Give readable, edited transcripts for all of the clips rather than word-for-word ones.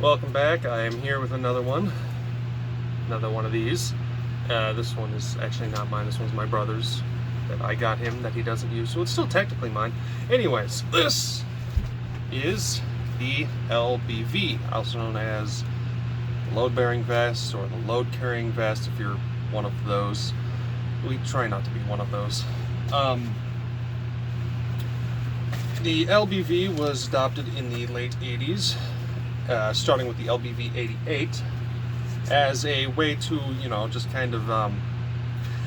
Welcome back. I am here with another one of these. This one is actually not mine. This one's my brother's that I got him that he doesn't use, so it's still technically mine. Anyways, this is the LBV, also known as the load-bearing vest or the load-carrying vest if you're one of those. We try not to be one of those. The LBV was adopted in the late 80s, starting with the LBV 88, as a way to, just kind of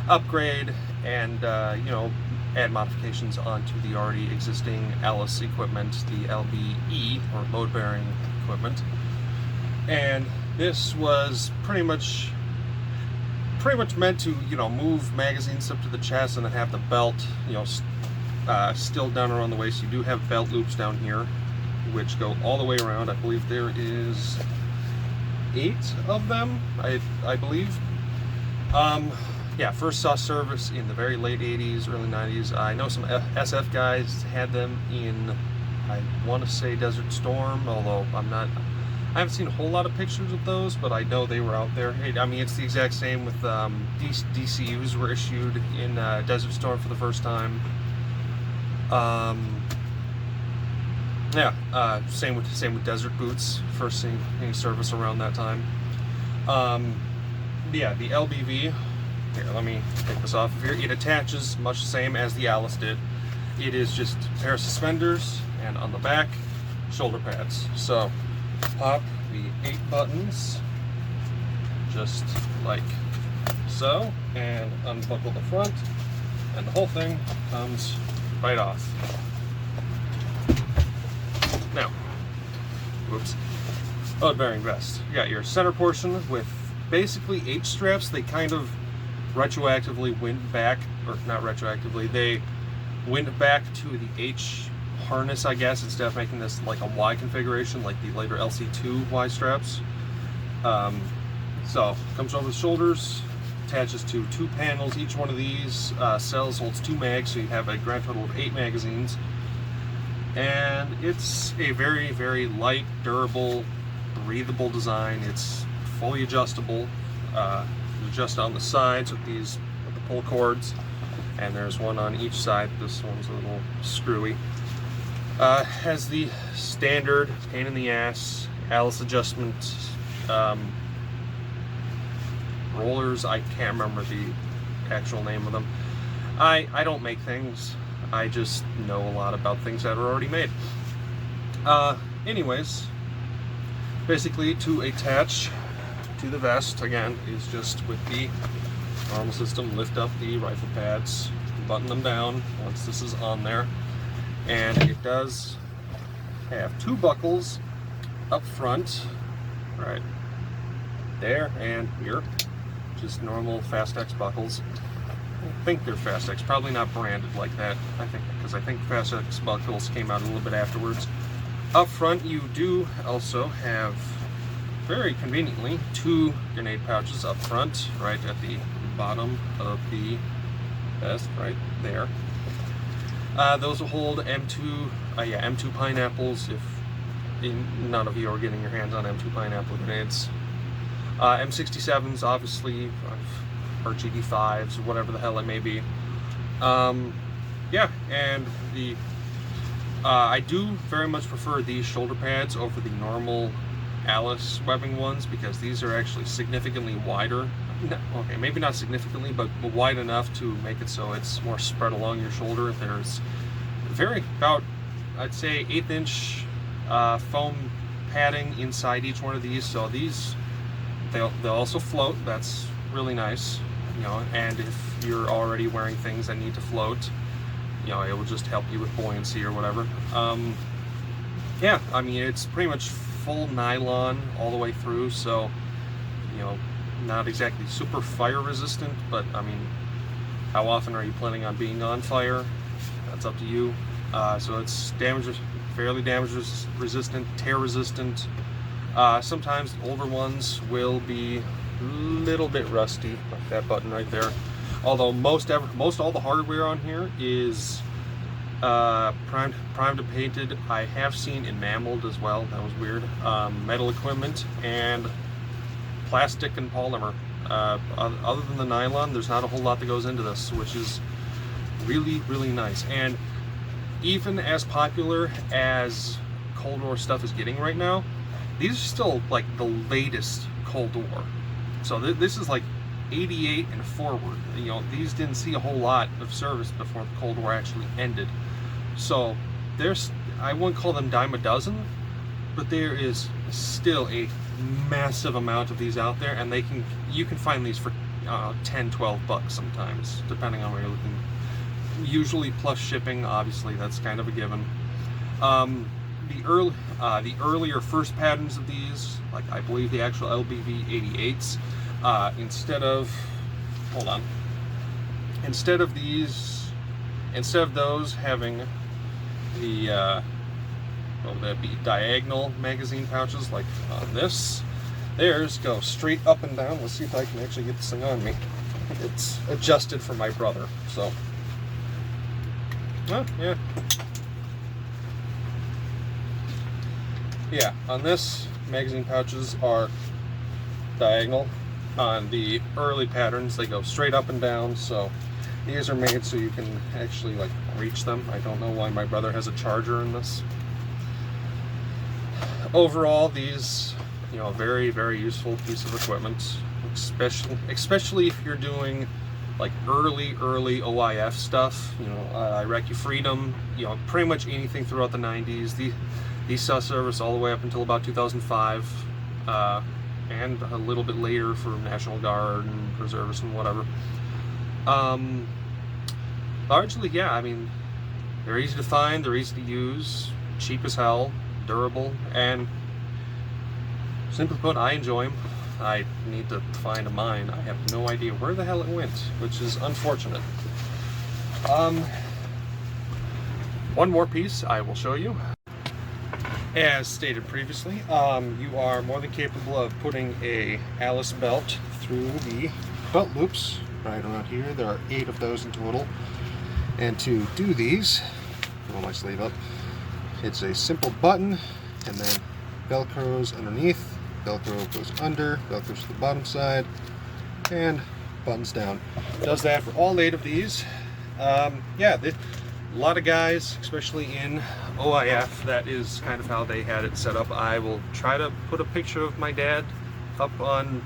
upgrade and, add modifications onto the already existing Alice equipment, the LBE, or load-bearing equipment. And this was pretty much meant to, move magazines up to the chest and then have the belt, still down around the waist. You do have belt loops down here, which go all the way around. I believe there is 8 of them, I believe. First saw service in the very late 80s, early 90s. I know some SF guys had them in, I want to say Desert Storm, although I haven't seen a whole lot of pictures of those, but I know they were out there. I mean, it's the exact same with DCUs were issued in Desert Storm for the first time. Same with Desert Boots, first seeing any service around that time. The LBV, here, let me take this off of here. It attaches much the same as the Alice did. It is just a pair of suspenders, and on the back, shoulder pads. So, pop the 8 buttons, just like so, and unbuckle the front, and the whole thing comes right off. Now, load-bearing vest. You got your center portion with basically H straps. They kind of retroactively went back, or not retroactively, they went back to the H harness, I guess, instead of making this like a Y configuration, like the later LC2 Y straps. So, comes over the shoulders, attaches to 2 panels. Each one of these cells holds 2 mags, so you have a grand total of 8 magazines. And it's a very, very light, durable, breathable design. It's fully adjustable. You adjust on the sides with the pull cords, and there's one on each side. This one's a little screwy. Has the standard pain in the ass Alice adjustment rollers. I can't remember the actual name of them. I don't make things. I just know a lot about things that are already made. Anyways, basically to attach to the vest, again, is just with the normal system. Lift up the rifle pads, button them down once this is on there, and it does have 2 buckles up front, right there and here, just normal Fastex buckles. I think they're Fastex, probably not branded like that. I think Fastex buckles came out a little bit afterwards. Up front, you do also have, very conveniently, 2 grenade pouches up front, right at the bottom of the vest, right there. Those will hold M2 pineapples if none of you are getting your hands on M2 pineapple grenades. M67s, obviously, or GD5s, or whatever the hell it may be. And I do very much prefer these shoulder pads over the normal Alice webbing ones, because these are actually significantly wider. Okay, maybe not significantly, but wide enough to make it so it's more spread along your shoulder. There's about, I'd say, 1/8 inch foam padding inside each one of these, so they'll also float. That's really nice. And if you're already wearing things that need to float, it will just help you with buoyancy or whatever. I mean, it's pretty much full nylon all the way through, so, not exactly super fire resistant, but I mean, how often are you planning on being on fire? That's up to you. So it's fairly damage resistant, tear resistant. Sometimes older ones will be a little bit rusty, like that button right there. Although most all the hardware on here is primed and painted. I have seen enameled as well. That was weird. Metal equipment and plastic and polymer. Other than the nylon, there's not a whole lot that goes into this, which is really, really nice. And even as popular as Cold War stuff is getting right now, these are still like the latest Cold War. So this is like 88 and forward. You know, these didn't see a whole lot of service before the Cold War actually ended. So there's, I wouldn't call them dime a dozen, but there is still a massive amount of these out there, and you can find these for 10, 12 bucks sometimes, depending on where you're looking. Usually plus shipping, obviously that's kind of a given. The earlier first patterns of these, like I believe the actual LBV 88s, instead of those having the what would that be, diagonal magazine pouches like on this, theirs go straight up and down. Let's see if I can actually get this thing on me. It's adjusted for my brother, so yeah, on this, magazine pouches are diagonal. On the early patterns, they go straight up and down, so these are made so you can actually like reach them. I don't know why my brother has a charger in this. Overall, these, you know, very, very useful piece of equipment, especially if you're doing like early OIF stuff, you know, Iraqi Freedom, you know, pretty much anything throughout the 90s. These saw service all the way up until about 2005, and a little bit later for National Guard and reservists and whatever. Largely, yeah, I mean, they're easy to find, they're easy to use, cheap as hell, durable, and simply put, I enjoy them. I need to find a mine. I have no idea where the hell it went, which is unfortunate. One more piece I will show you. As stated previously, you are more than capable of putting a Alice belt through the belt loops right around here. There are 8 of those in total. And to do these, roll my sleeve up, it's a simple button, and then Velcro's underneath, Velcro goes under, Velcro's to the bottom side, and buttons down. Does that for all 8 of these. Yeah, a lot of guys, especially in OIF, that is kind of how they had it set up. I will try to put a picture of my dad up on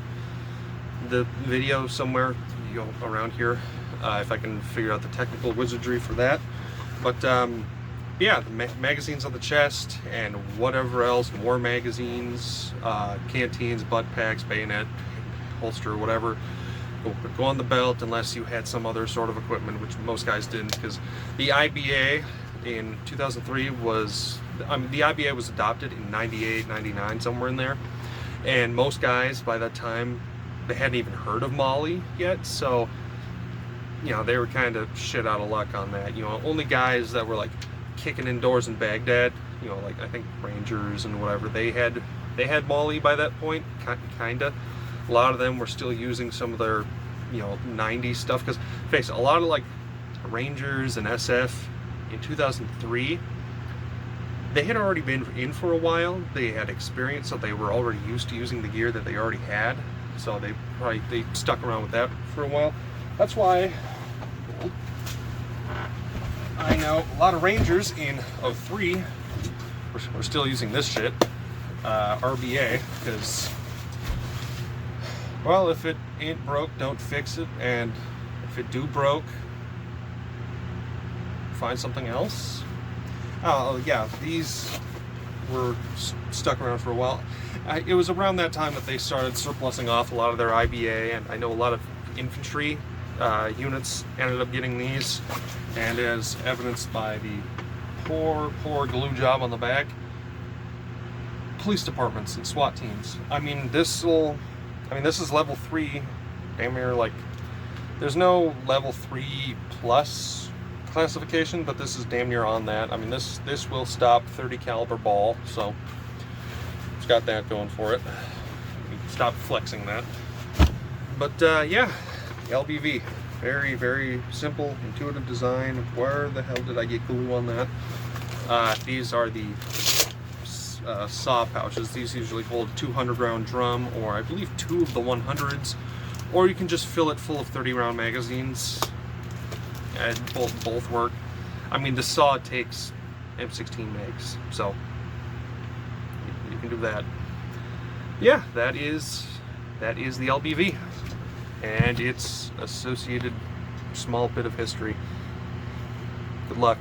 the video somewhere, you know, around here, if I can figure out the technical wizardry for that. But yeah, the magazines on the chest and whatever else, more magazines, canteens, butt packs, bayonet, holster, whatever, go on the belt unless you had some other sort of equipment, which most guys didn't, because the IBA in 2003 was, I mean, the IBA was adopted in 98, 99, somewhere in there, and most guys by that time, they hadn't even heard of Molly yet, so, you know, they were kind of shit out of luck on that. You know, only guys that were like kicking indoors in Baghdad, you know, like I think Rangers and whatever, they had Molly by that point, kinda. A lot of them were still using some of their, you know, 90s stuff, because face it, a lot of like Rangers and SF in 2003, they had already been in for a while. They had experience, so they were already used to using the gear that they already had, so they stuck around with that for a while. That's why I know a lot of Rangers in 03 we're still using this shit, RBA, because, well, if it ain't broke, don't fix it, and if it do broke, find something else. Oh yeah, these were stuck around for a while. It was around that time that they started surplusing off a lot of their IBA, and I know a lot of infantry units ended up getting these, and as evidenced by the poor glue job on the back, police departments and SWAT teams. I mean, this is level 3, damn near, like, there's no level 3 plus classification, but this is damn near on that. I mean, this will stop 30 caliber ball, so it's got that going for it. Stop flexing that. But yeah, LBV. Very, very simple, intuitive design. Where the hell did I get glue on that? These are the saw pouches. These usually hold a 200-round drum, or I believe 2 of the 100s, or you can just fill it full of 30-round magazines, and both work. I mean, the saw takes M16 mags, so you can do that. Yeah, that is the LBV and its associated small bit of history. Good luck.